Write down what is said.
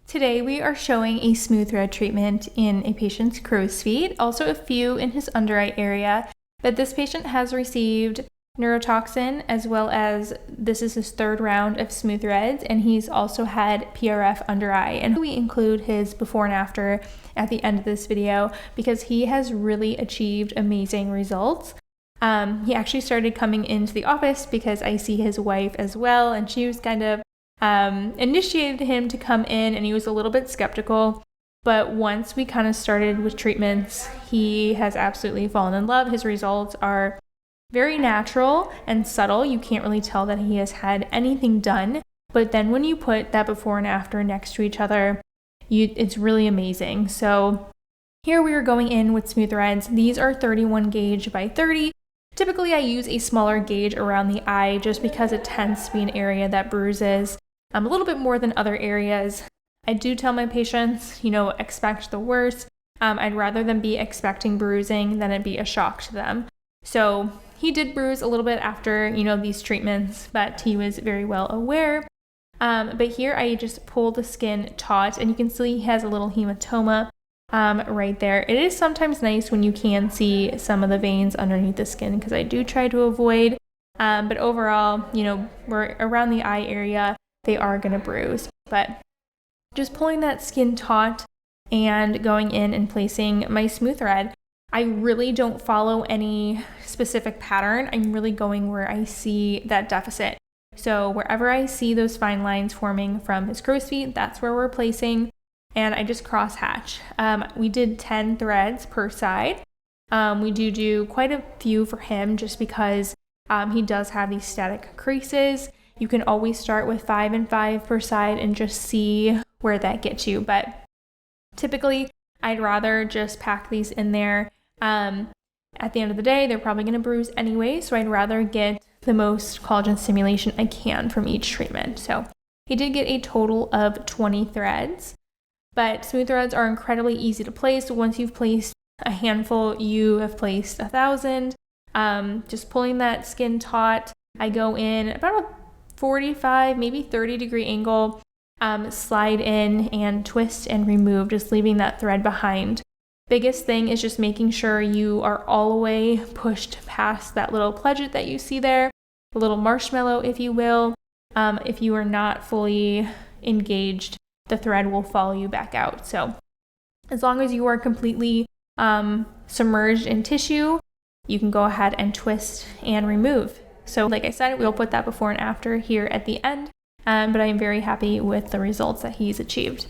Today we are showing a smooth thread treatment in a patient's crow's feet, also a few in his under eye area, but this patient has received neurotoxin as well as this is his third round of smooth threads, and he's also had PRF under eye. And we include his before and after at the end of this video because he has really achieved amazing results. He actually started coming into the office because I see his wife as well, and she was kind of initiated him to come in, and he was a little bit skeptical, but once we kind of started with treatments, he has absolutely fallen in love. His results are very natural and subtle. You can't really tell that he has had anything done, but then when you put that before and after next to each other, it's really amazing. So here we are going in with smooth threads. These are 31 gauge by 30. Typically I use a smaller gauge around the eye just because it tends to be an area that bruises a little bit more than other areas. I do tell my patients, expect the worst. I'd rather them be expecting bruising than it be a shock to them. So he did bruise a little bit after, these treatments, but he was very well aware. But here I just pull the skin taut, and you can see he has a little hematoma right there. It is sometimes nice when you can see some of the veins underneath the skin because I do try to avoid. But overall, we're around the eye area. They are going to bruise, but just pulling that skin taut and going in and placing my smooth thread. I really don't follow any specific pattern. I'm really going where I see that deficit. So wherever I see those fine lines forming from his crow's feet, that's where we're placing. And I just cross hatch. We did 10 threads per side. We do quite a few for him just because he does have these static creases. You can always start with 5 and 5 per side and just see where that gets you. But typically, I'd rather just pack these in there. At the end of the day, they're probably going to bruise anyway, so I'd rather get the most collagen stimulation I can from each treatment. So he did get a total of 20 threads, but smooth threads are incredibly easy to place. Once you've placed a handful, you have placed 1,000. Just pulling that skin taut, I go in about a 45, maybe 30 degree angle, slide in and twist and remove, just leaving that thread behind. Biggest thing is just making sure you are all the way pushed past that little pledget that you see there, a little marshmallow, if you will. If you are not fully engaged, the thread will follow you back out. So as long as you are completely submerged in tissue, you can go ahead and twist and remove. So like I said, we'll put that before and after here at the end, but I am very happy with the results that he's achieved.